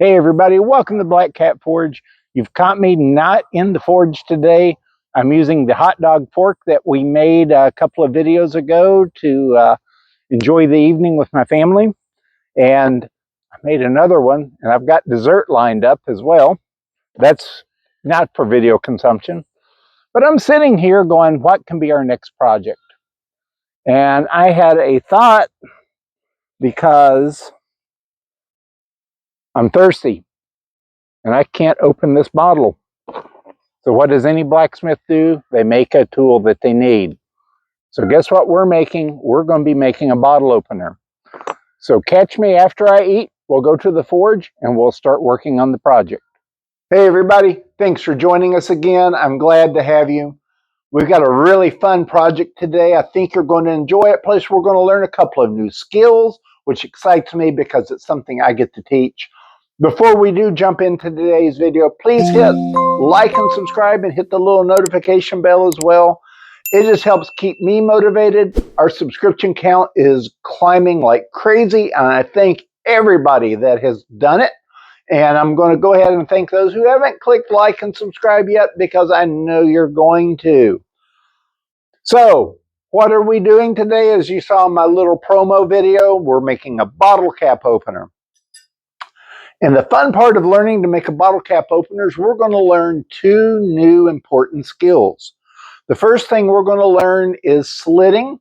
Hey everybody, welcome to Black Cat Forge. You've caught me not in the forge today. I'm using the hot dog fork that we made a couple of videos ago to enjoy the evening with my family. And I made another one, and I've got dessert lined up as well. That's not for video consumption. But I'm sitting here going, what can be our next project? And I had a thought because I'm thirsty and I can't open this bottle. So what does any blacksmith do? They make a tool that they need. So guess what we're making? We're going to be making a bottle opener. So catch me after I eat. We'll go to the forge and we'll start working on the project. Hey everybody, thanks for joining us again. I'm glad to have you. We've got a really fun project today. I think you're going to enjoy it. Plus we're going to learn a couple of new skills, which excites me because it's something I get to teach. Before we do jump into today's video, please hit like and subscribe and hit the little notification bell as well. It just helps keep me motivated. Our subscription count is climbing like crazy, and I thank everybody that has done it. And I'm going to go ahead and thank those who haven't clicked like and subscribe yet, because I know you're going to. So what are we doing today? As you saw in my little promo video, we're making a bottle cap opener. And the fun part of learning to make a bottle cap opener is we're going to learn two new important skills. The first thing we're going to learn is slitting,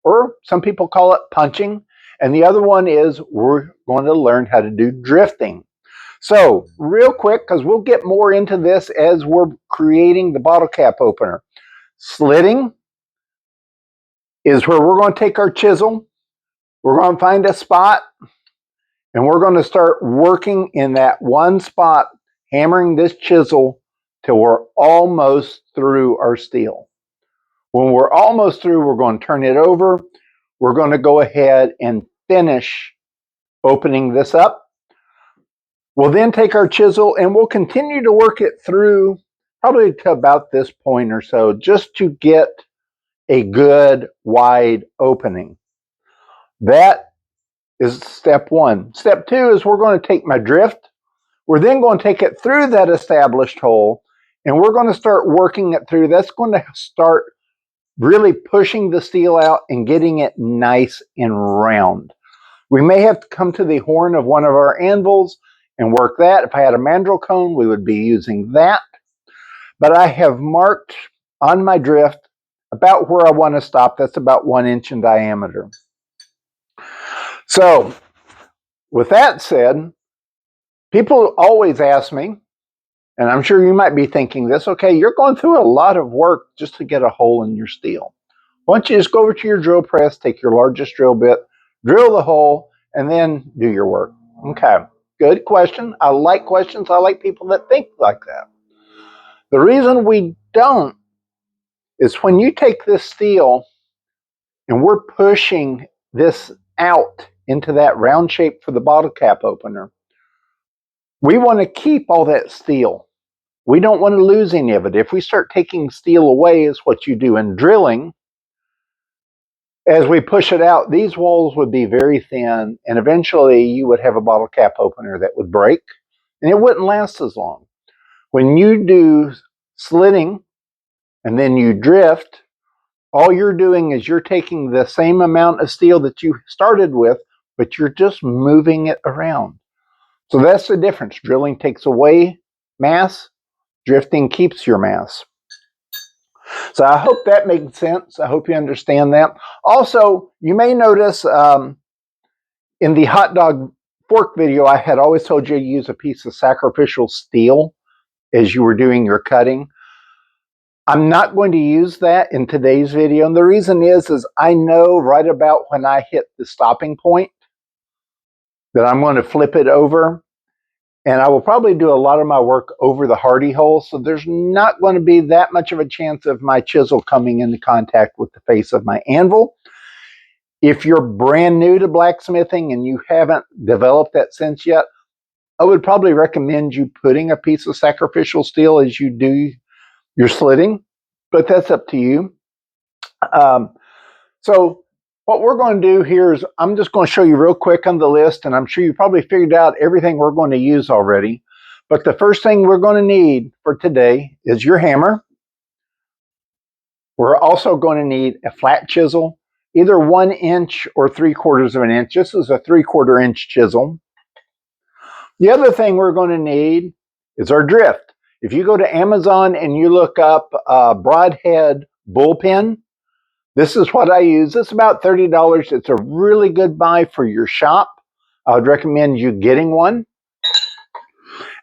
or some people call it punching. And the other one is we're going to learn how to do drifting. So real quick, because we'll get more into this as we're creating the bottle cap opener. Slitting is where we're going to take our chisel, we're going to find a spot, and we're going to start working in that one spot, hammering this chisel till we're almost through our steel. When we're almost through, we're going to turn it over. We're going to go ahead and finish opening this up. We'll then take our chisel and we'll continue to work it through probably to about this point or so, just to get a good wide opening. That is step one. Step two is we're going to take my drift. We're then going to take it through that established hole, and we're going to start working it through. That's going to start really pushing the steel out and getting it nice and round. We may have to come to the horn of one of our anvils and work that. If I had a mandrel cone, we would be using that. But I have marked on my drift about where I want to stop. That's about 1 inch in diameter. So with that said, people always ask me, and I'm sure you might be thinking this, okay, you're going through a lot of work just to get a hole in your steel. Why don't you just go over to your drill press, take your largest drill bit, drill the hole, and then do your work? Okay, good question. I like questions. I like people that think like that. The reason we don't is when you take this steel and we're pushing this out into that round shape for the bottle cap opener, we want to keep all that steel. We don't want to lose any of it. If we start taking steel away, is what you do in drilling, as we push it out, these walls would be very thin, and eventually you would have a bottle cap opener that would break, and it wouldn't last as long. When you do slitting and then you drift, all you're doing is you're taking the same amount of steel that you started with, but you're just moving it around. So that's the difference. Drilling takes away mass, drifting keeps your mass. So I hope that makes sense. I hope you understand that. Also, you may notice in the hot dog fork video, I had always told you to use a piece of sacrificial steel as you were doing your cutting. I'm not going to use that in today's video. And the reason is I know right about when I hit the stopping point that I'm going to flip it over. And I will probably do a lot of my work over the hardy hole. So there's not going to be that much of a chance of my chisel coming into contact with the face of my anvil. If you're brand new to blacksmithing and you haven't developed that sense yet, I would probably recommend you putting a piece of sacrificial steel as you do your slitting, but that's up to you. So What we're going to do here is I'm just going to show you real quick on the list, and I'm sure you probably figured out everything we're going to use already. But the first thing we're going to need for today is your hammer. We're also going to need a flat chisel, either 1 inch or 3/4 of an inch. This is a 3/4 inch chisel. The other thing we're going to need is our drift. If you go to Amazon and you look up broadhead bullpen, this is what I use. It's about $30. It's a really good buy for your shop. I would recommend you getting one.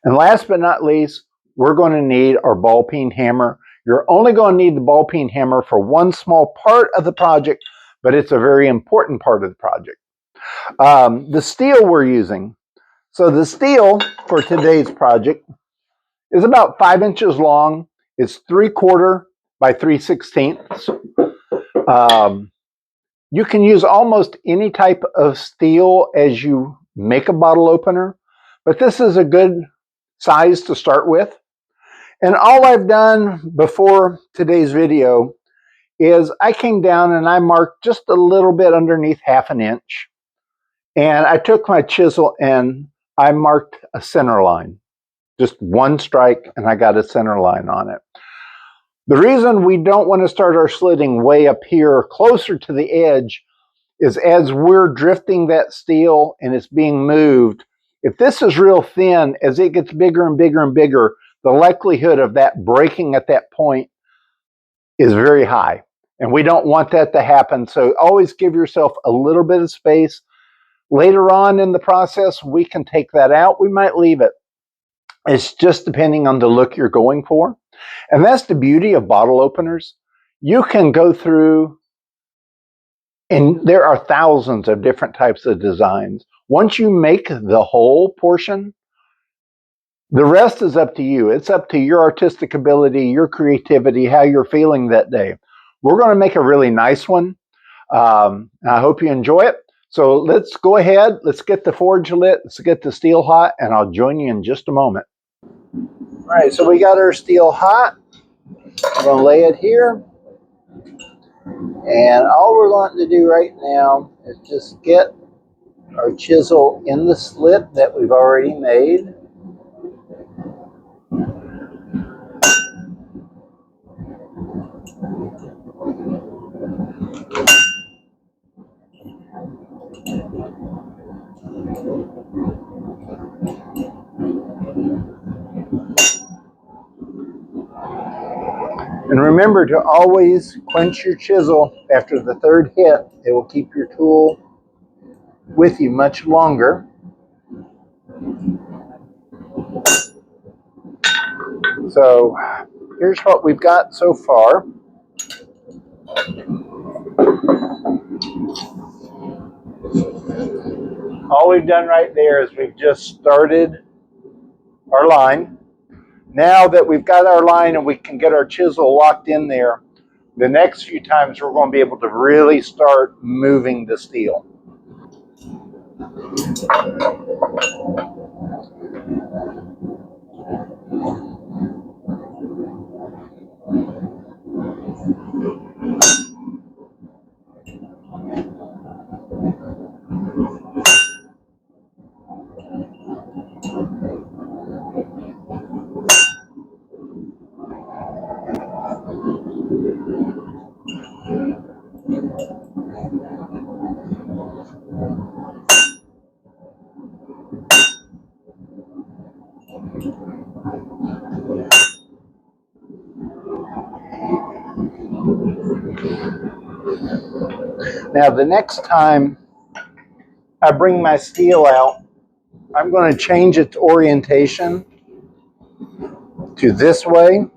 And last but not least, we're going to need our ball peen hammer. You're only going to need the ball peen hammer for one small part of the project, but it's a very important part of the project. The steel we're using. So the steel for today's project is about 5 inches long. It's 3/4 by 3/16. You can use almost any type of steel as you make a bottle opener, but this is a good size to start with. And all I've done before today's video is I came down and I marked just a little bit underneath 1/2 inch. And I took my chisel and I marked a center line. Just one strike and I got a center line on it. The reason we don't want to start our slitting way up here closer to the edge is as we're drifting that steel and it's being moved, if this is real thin, as it gets bigger and bigger and bigger, the likelihood of that breaking at that point is very high. And we don't want that to happen. So always give yourself a little bit of space. Later on in the process, we can take that out. We might leave it. It's just depending on the look you're going for. And that's the beauty of bottle openers. You can go through, and there are thousands of different types of designs. Once you make the whole portion, the rest is up to you. It's up to your artistic ability, your creativity, how you're feeling that day. We're going to make a really nice one. I hope you enjoy it. So let's go ahead. Let's get the forge lit. Let's get the steel hot, and I'll join you in just a moment. All right, so we got our steel hot. I'm going to lay it here. And all we're going to do right now is just get our chisel in the slit that we've already made. And remember to always quench your chisel after the third hit. It will keep your tool with you much longer. So here's what we've got so far. All we've done right there is we've just started our line. Now that we've got our line and we can get our chisel locked in there, the next few times we're going to be able to really start moving the steel. Now the next time I bring my steel out, I'm going to change its orientation to this way.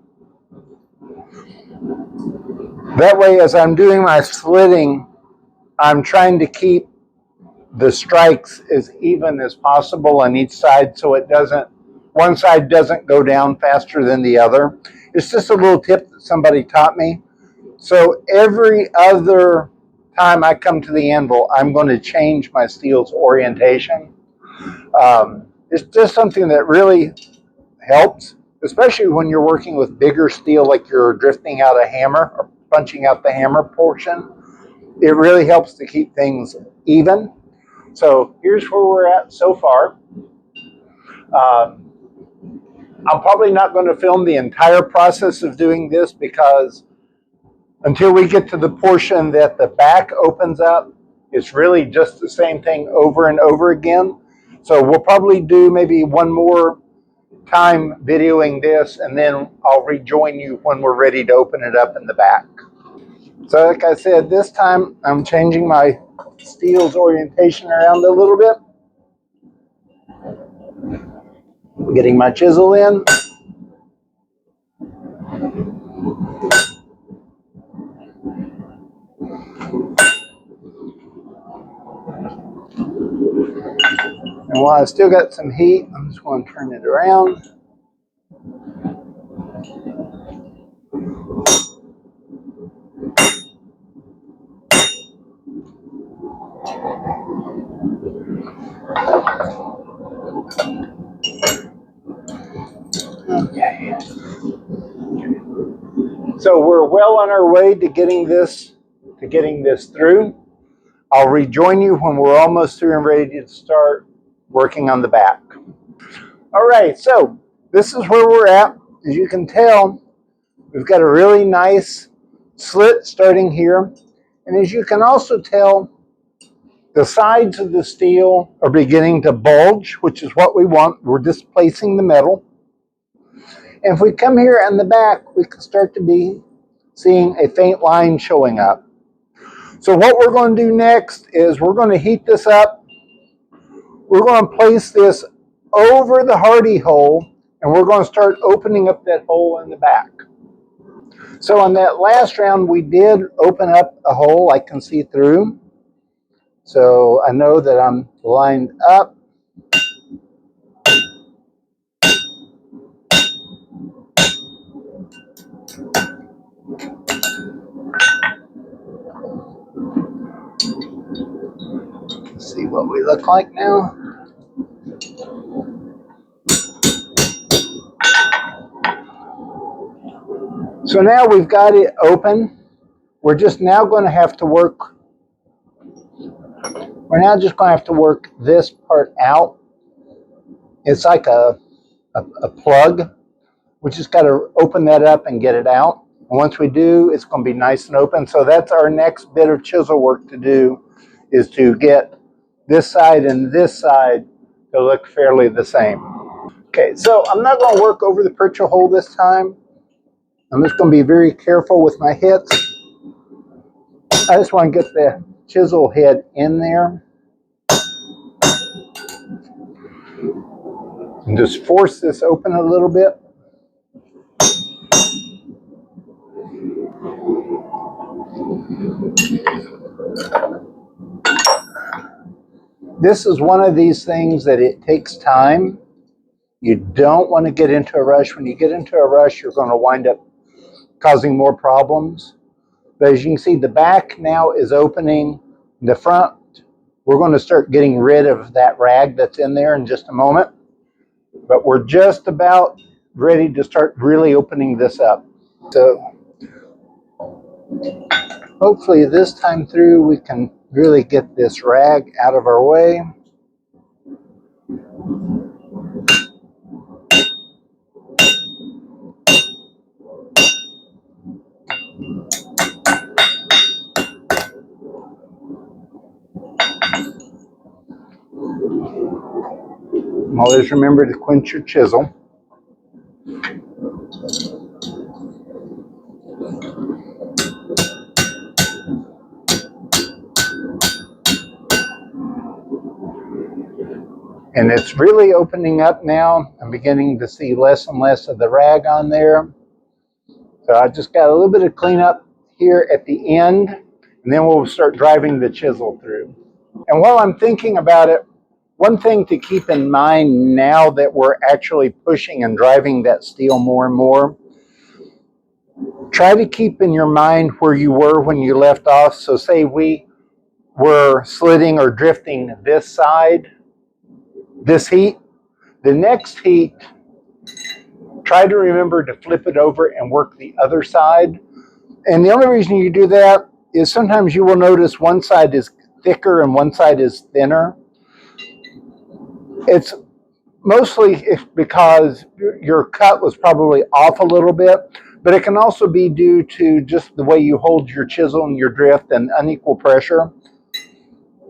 That way, as I'm doing my slitting, I'm trying to keep the strikes as even as possible on each side so it doesn't, one side doesn't go down faster than the other. It's just a little tip that somebody taught me. So every other time I come to the anvil, I'm going to change my steel's orientation. It's just something that really helps, especially when you're working with bigger steel, like you're drifting out a hammer or punching out the hammer portion. it really helps to keep things even. So here's where we're at so far. I'm probably not going to film the entire process of doing this because until we get to the portion that the back opens up, it's really just the same thing over and over again. So we'll probably do maybe one more time videoing this, and then I'll rejoin you when we're ready to open it up in the back. So like I said, this time I'm changing my steel's orientation around a little bit. Getting my chisel in. And while I've still got some heat, I'm just going to turn it around. Okay. So we're well on our way to getting this through. I'll rejoin you when we're almost through and ready to start working on the back. All right, so this is where we're at. As you can tell, we've got a really nice slit starting here. And as you can also tell, the sides of the steel are beginning to bulge, which is what we want. We're displacing the metal. And if we come here on the back, we can start to be seeing a faint line showing up. So what we're going to do next is we're going to heat this up. We're going to place this over the hardy hole, and we're going to start opening up that hole in the back. So on that last round, we did open up a hole I can see through. So I know that I'm lined up. Let's see what we look like now. So now we've got it open. We're just now going to have to work. We're now just going to have to work this part out. It's like a plug. We just got to open that up and get it out. And once we do, it's going to be nice and open. So that's our next bit of chisel work to do, is to get this side and this side to look fairly the same. Okay, so I'm not going to work over the pritchel hole this time. I'm just going to be very careful with my hits. I just want to get the chisel head in there. And just force this open a little bit. This is one of these things that it takes time. You don't want to get into a rush. When you get into a rush, you're going to wind up causing more problems. But as you can see, the back now is opening. The front, we're going to start getting rid of that rag that's in there in just a moment. But we're just about ready to start really opening this up. So hopefully this time through we can really get this rag out of our way. Always remember to quench your chisel. And it's really opening up now. I'm beginning to see less and less of the rag on there. So I just got a little bit of cleanup here at the end, and then we'll start driving the chisel through. And while I'm thinking about it, one thing to keep in mind now that we're actually pushing and driving that steel more and more, try to keep in your mind where you were when you left off. So say we were slitting or drifting this side, this heat. The next heat, try to remember to flip it over and work the other side. And the only reason you do that is sometimes you will notice one side is thicker and one side is thinner. It's mostly because your cut was probably off a little bit, but it can also be due to just the way you hold your chisel and your drift and unequal pressure.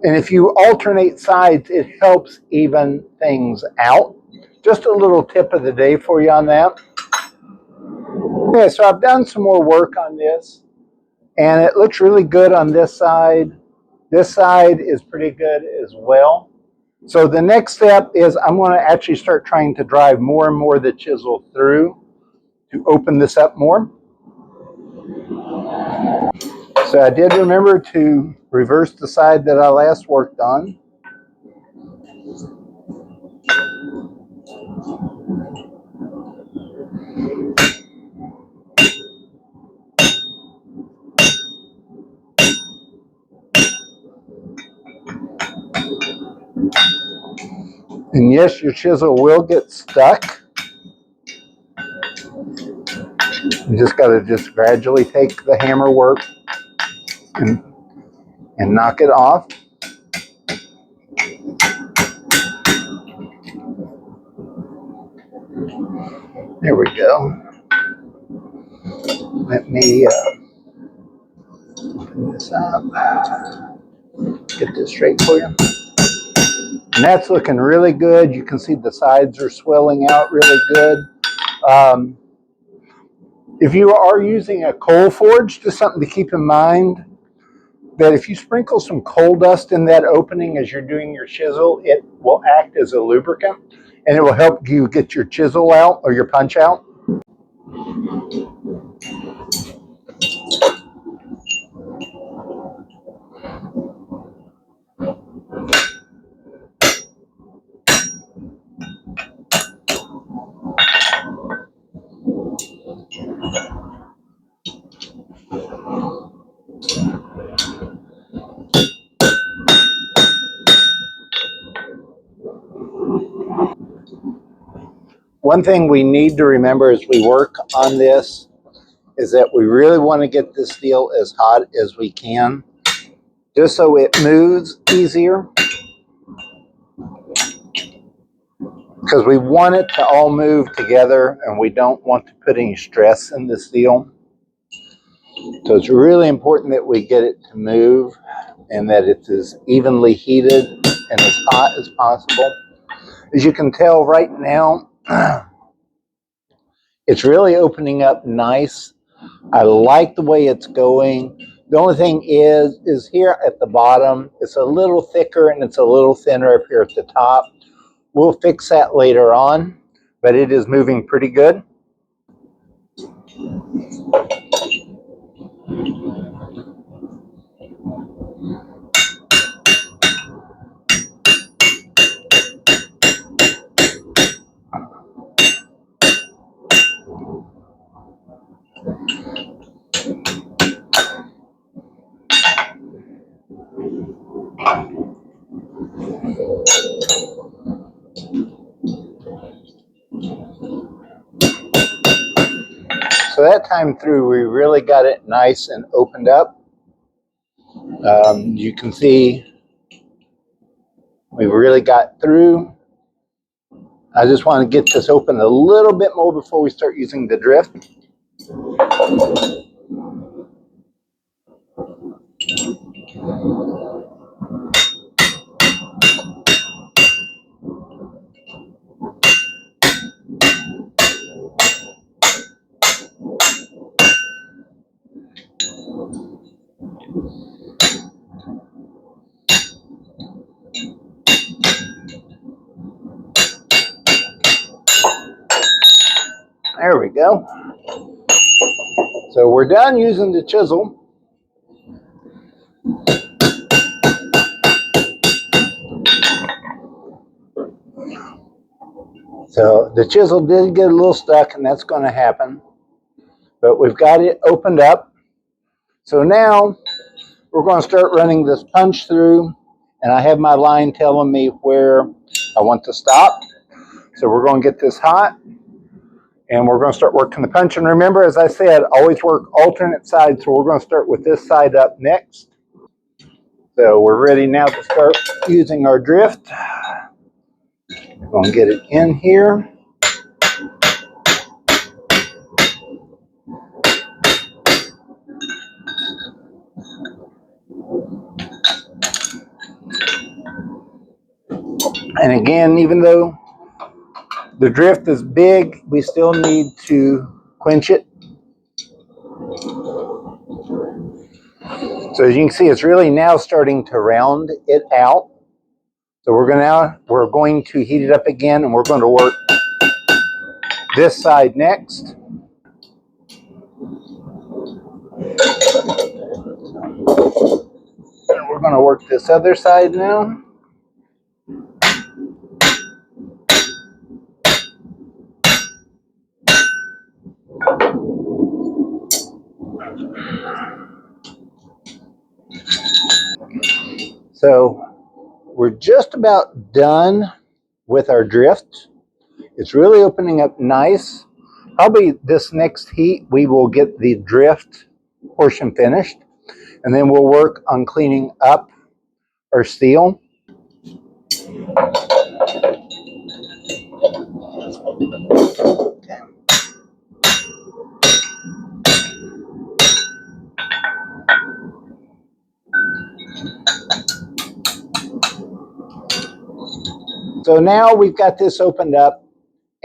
And if you alternate sides, it helps even things out. Just a little tip of the day for you on that. Okay, so I've done some more work on this, and it looks really good on this side. This side is pretty good as well. So the next step is I'm going to actually start trying to drive more and more of the chisel through to open this up more. So I did remember to reverse the side that I last worked on. And yes, your chisel will get stuck. You just got to just gradually take the hammer work and knock it off. There we go. Let me open this up. Get this straight for you. And that's looking really good. You can see the sides are swelling out really good. If you are using a coal forge, just something to keep in mind, that if you sprinkle some coal dust in that opening as you're doing your chisel, it will act as a lubricant and it will help you get your chisel out or your punch out. One thing we need to remember as we work on this is that we really want to get this steel as hot as we can, just so it moves easier, because we want it to all move together and we don't want to put any stress in the steel. So it's really important that we get it to move and that it's as evenly heated and as hot as possible. As you can tell right now, it's really opening up nice. I like the way it's going. The only thing is here at the bottom, it's a little thicker and it's a little thinner up here at the top. We'll fix that later on, but it is moving pretty good. So that time through, we really got it nice and opened up. You can see we really got through. I just want to get this open a little bit more before we start using the drift. There we go. So we're done using the chisel. So the chisel did get a little stuck, and that's going to happen. But we've got it opened up. So now we're going to start running this punch through, and I have my line telling me where I want to stop. So we're going to get this hot, And we're going to start working the punch. And remember, as I said, always work alternate sides. So we're going to start with this side up next. So we're ready now to start using our drift. We're going to get it in here. And again, even though the drift is big, we still need to quench it. So as you can see, it's really now starting to round it out. So we're going to heat it up again, and we're going to work this side next. And we're going to work this other side now. So we're just about done with our drift. It's really opening up nice. Probably this next heat, we will get the drift portion finished, and then we'll work on cleaning up our steel. So now we've got this opened up,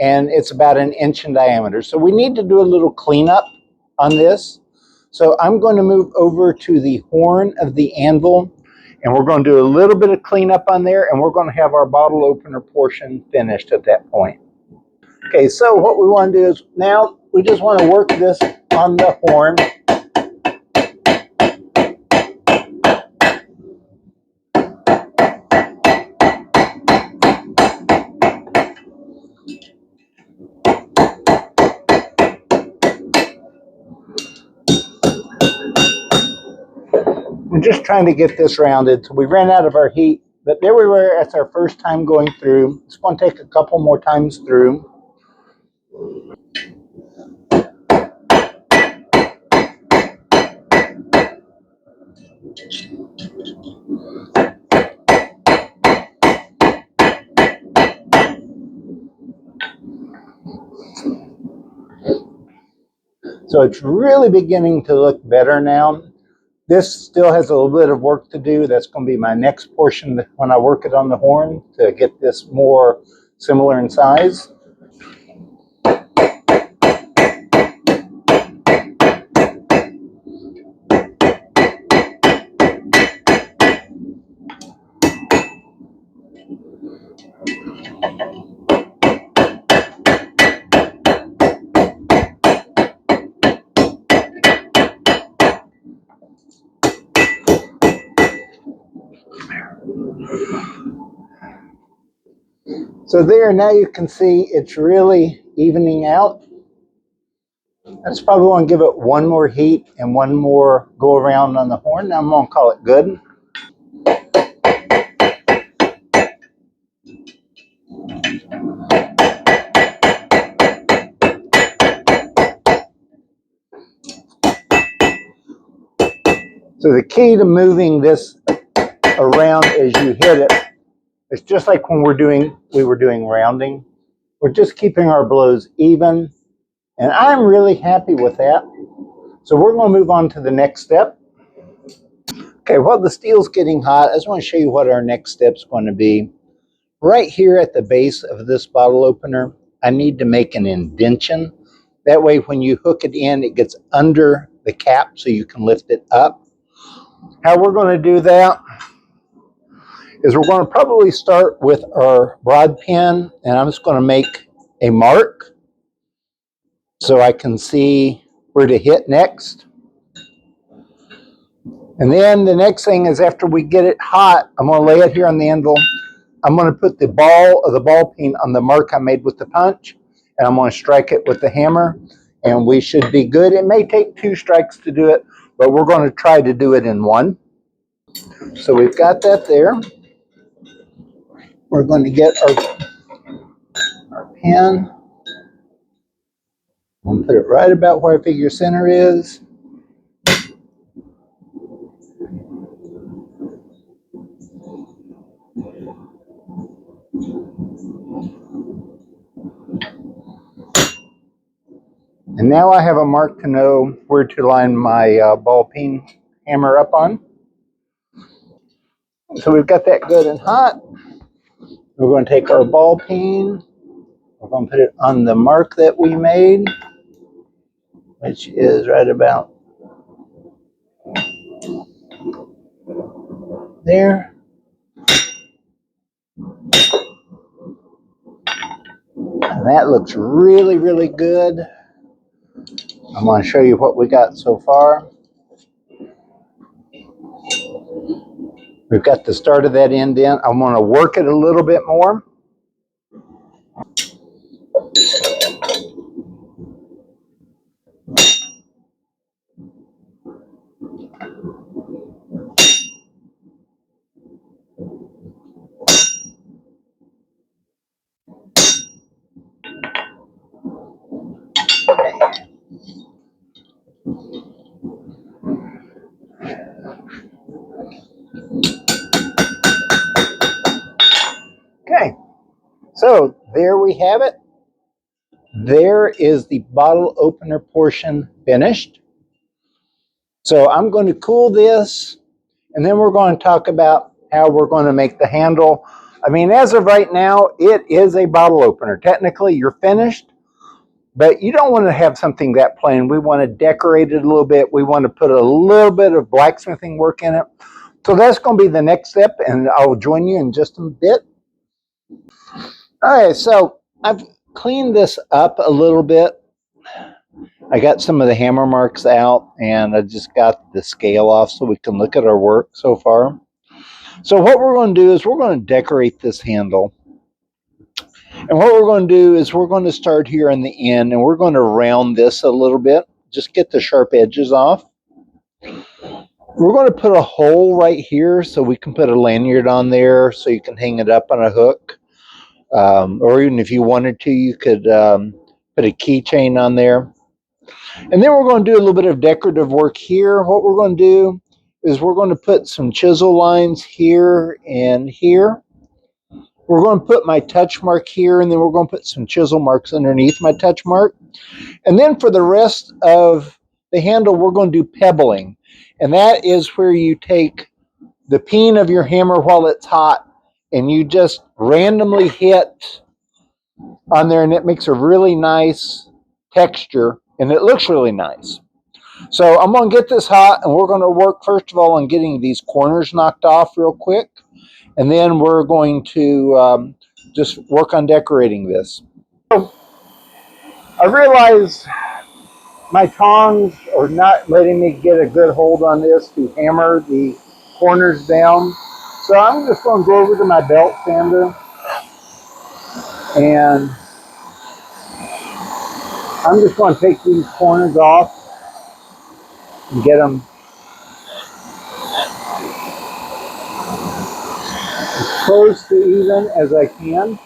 and it's about 1 inch in diameter. So we need to do a little cleanup on this. So I'm going to move over to the horn of the anvil, and we're going to do a little bit of cleanup on there, and we're going to have our bottle opener portion finished at that point. Okay, so what we want to do is now we just want to work this on the horn. We're just trying to get this rounded. So we ran out of our heat, but there we were. That's our first time going through. It's going to take a couple more times through. So it's really beginning to look better now. This still has a little bit of work to do. That's going to be my next portion when I work it on the horn to get this more similar in size. So there, now you can see it's really evening out. I just probably want to give it one more heat and one more go around on the horn. Now I'm going to call it good. So the key to moving this around as you hit it, it's just like when we were doing rounding. We're just keeping our blows even, and I'm really happy with that. So we're going to move on to the next step. Okay, while the steel's getting hot, I just want to show you what our next step's going to be. Right here at the base of this bottle opener, I need to make an indention. That way when you hook it in, it gets under the cap so you can lift it up. How we're going to do that is we're going to probably start with our broad pin, and I'm just going to make a mark so I can see where to hit next. And then the next thing is after we get it hot, I'm going to lay it here on the anvil. I'm going to put the ball of the ball peen on the mark I made with the punch, and I'm going to strike it with the hammer, and we should be good. It may take 2 strikes to do it, but we're going to try to do it in 1. So we've got that there. We're going to get our pin. I'm going to put it right about where I figure center is. And now I have a mark to know where to line my ball peen hammer up on. So we've got that good and hot. We're going to take our ball peen. We're going to put it on the mark that we made, which is right about there. And that looks really, really good. I'm going to show you what we got so far. We've got the start of that indent. I'm going to work it a little bit more. Okay, so there we have it. There is the bottle opener portion finished. So I'm going to cool this, and then we're going to talk about how we're going to make the handle. I mean, as of right now, it is a bottle opener. Technically, you're finished, but you don't want to have something that plain. We want to decorate it a little bit. We want to put a little bit of blacksmithing work in it. So that's going to be the next step, and I'll join you in just a bit. All right, so I've cleaned this up a little bit. I got some of the hammer marks out, and I just got the scale off so we can look at our work so far. So what we're going to do is we're going to decorate this handle. And what we're going to do is we're going to start here in the end, and we're going to round this a little bit. Just get the sharp edges off. We're going to put a hole right here so we can put a lanyard on there so you can hang it up on a hook. Or even if you wanted to, you could put a keychain on there. And then we're going to do a little bit of decorative work here. What we're going to do is we're going to put some chisel lines here and here. We're going to put my touch mark here, and then we're going to put some chisel marks underneath my touch mark. And then for the rest of the handle, we're going to do pebbling. And that is where you take the peen of your hammer while it's hot, and you just randomly hit on there, and it makes a really nice texture, and it looks really nice. So I'm going to get this hot, and we're going to work first of all on getting these corners knocked off real quick, and then we're going to just work on decorating this. So I realize my tongs are not letting me get a good hold on this to hammer the corners down. So I'm just going to go over to my belt sander, and I'm just going to take these corners off and get them as close to even as I can.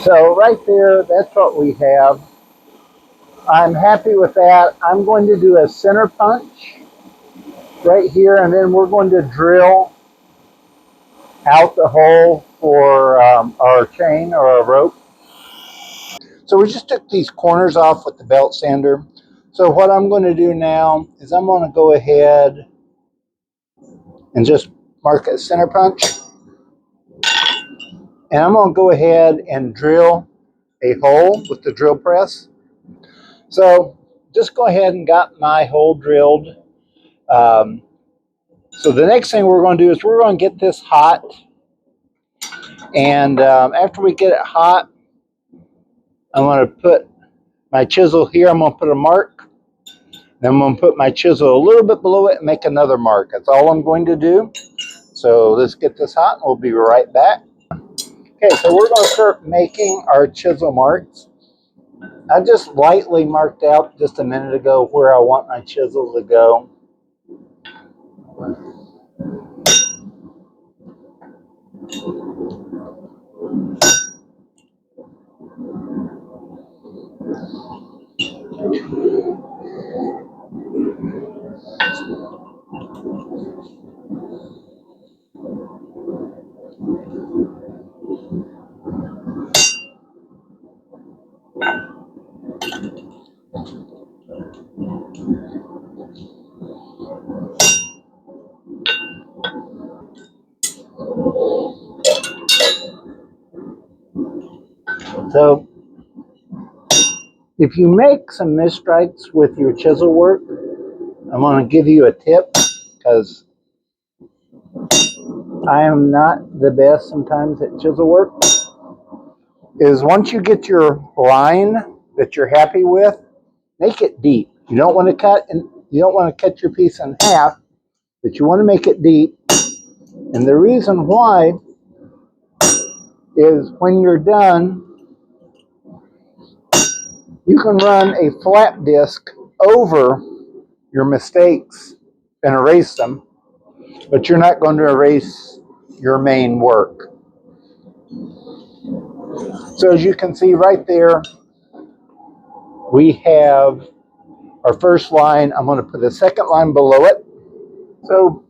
So right there, that's what we have. I'm happy with that. I'm going to do a center punch right here, and then we're going to drill out the hole for our chain or our rope. So we just took these corners off with the belt sander. So what I'm going to do now is I'm going to go ahead and just mark a center punch. And I'm going to go ahead and drill a hole with the drill press. So just go ahead and got my hole drilled. So the next thing we're going to do is we're going to get this hot. And after we get it hot, I'm going to put my chisel here. I'm going to put a mark. Then I'm going to put my chisel a little bit below it and make another mark. That's all I'm going to do. So let's get this hot and we'll be right back. Okay, so we're going to start making our chisel marks. I just lightly marked out just a minute ago where I want my chisel to go. So if you make some misstrikes with your chisel work, I'm going to give you a tip because I am not the best sometimes at chisel work. Is once you get your line that you're happy with, make it deep. You don't want to cut your piece in half, but you want to make it deep. And the reason why is when you're done, you can run a flat disc over your mistakes and erase them, but you're not going to erase your main work. So as you can see right there, we have our first line. I'm going to put a second line below it. So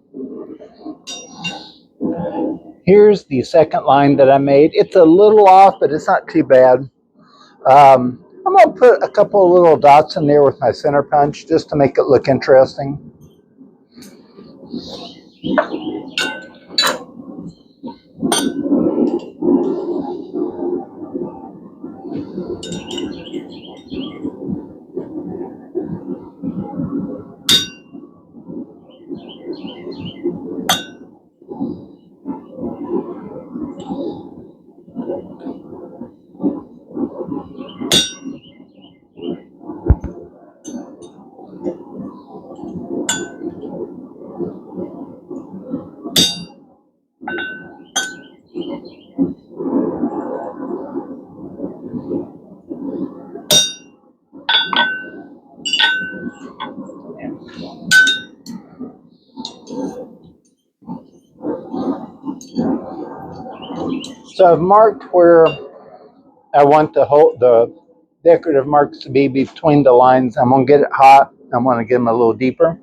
here's the second line that I made. It's a little off, but it's not too bad. I'm going to put a couple of little dots in there with my center punch just to make it look interesting. So I've marked where I want the decorative marks to be between the lines. I'm going to get it hot. I'm going to get them a little deeper.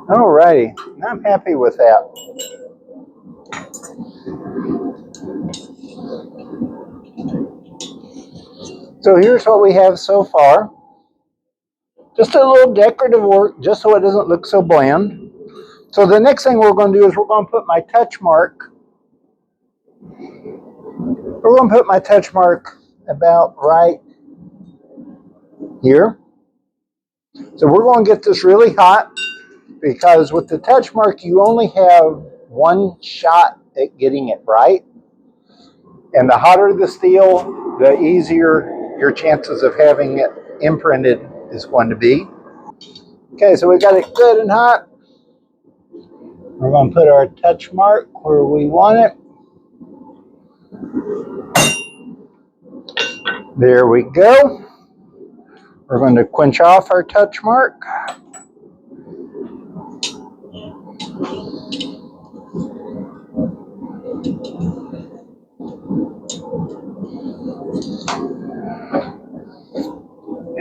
Alrighty, I'm happy with that. So here's what we have so far. Just a little decorative work, just so it doesn't look so bland. So the next thing we're going to do is we're going to put my touch mark. We're going to put my touch mark about right here. So we're going to get this really hot because with the touch mark, you only have one shot at getting it right. And the hotter the steel, the easier your chances of having it imprinted is going to be. Okay, so we got it good and hot. We're going to put our touch mark where we want it. There we go. We're going to quench off our touch mark.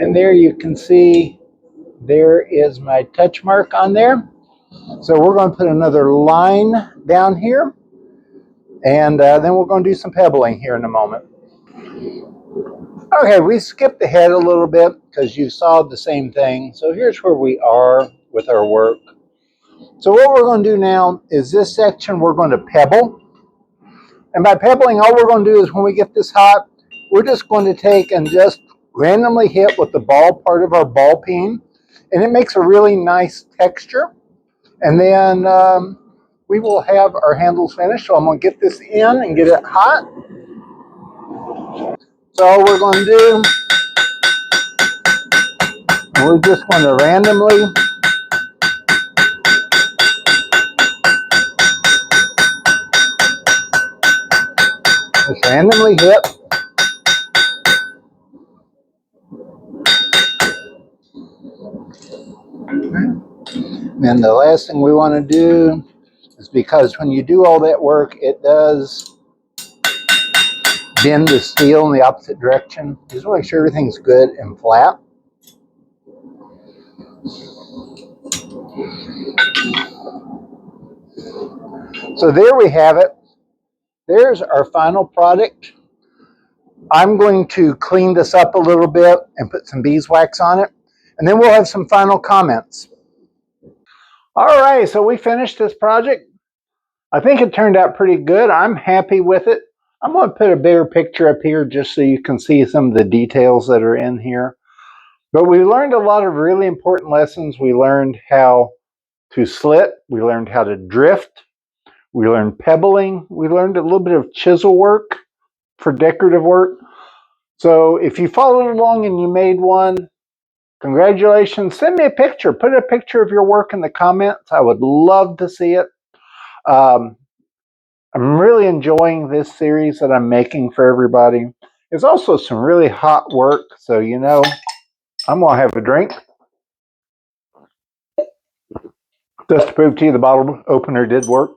And there you can see there is my touch mark on there. So we're going to put another line down here. And then we're going to do some pebbling here in a moment. Okay, we skipped ahead a little bit because you saw the same thing. So here's where we are with our work. So what we're going to do now is this section we're going to pebble. And by pebbling, all we're going to do is when we get this hot, we're just going to take and just randomly hit with the ball part of our ball peen. And it makes a really nice texture. And then we will have our handles finished. So I'm going to get this in and get it hot. So all we're going to do, we're just going to randomly hit. And then the last thing we want to do is, because when you do all that work, it does bend the steel in the opposite direction. Just want to make sure everything's good and flat. So there we have it. There's our final product. I'm going to clean this up a little bit and put some beeswax on it, and then we'll have some final comments. All right, so we finished this project. I think it turned out pretty good. I'm happy with it. I'm going to put a bigger picture up here just so you can see some of the details that are in here. But we learned a lot of really important lessons. We learned how to slit. We learned how to drift. We learned pebbling. We learned a little bit of chisel work for decorative work. So if you followed along and you made one, congratulations. Send me a picture. Put a picture of your work in the comments. I would love to see it. I'm really enjoying this series that I'm making for everybody. It's also some really hot work, so you know, I'm going to have a drink just to prove to you the bottle opener did work.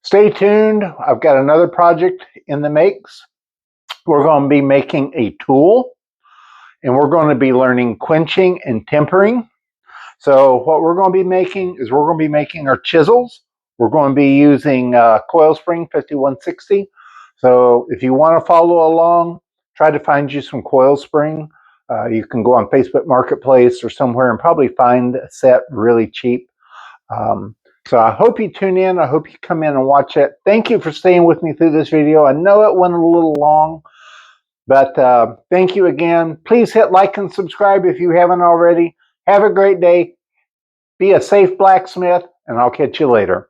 Stay tuned. I've got another project in the makes. We're going to be making a tool, and we're going to be learning quenching and tempering. So what we're going to be making is we're going to be making our chisels. We're going to be using coil spring 5160. So if you want to follow along, try to find you some coil spring. You can go on Facebook Marketplace or somewhere and probably find a set really cheap. So I hope you tune in. I hope you come in and watch it. Thank you for staying with me through this video. I know it went a little long, but thank you again. Please hit like and subscribe if you haven't already. Have a great day. Be a safe blacksmith, and I'll catch you later.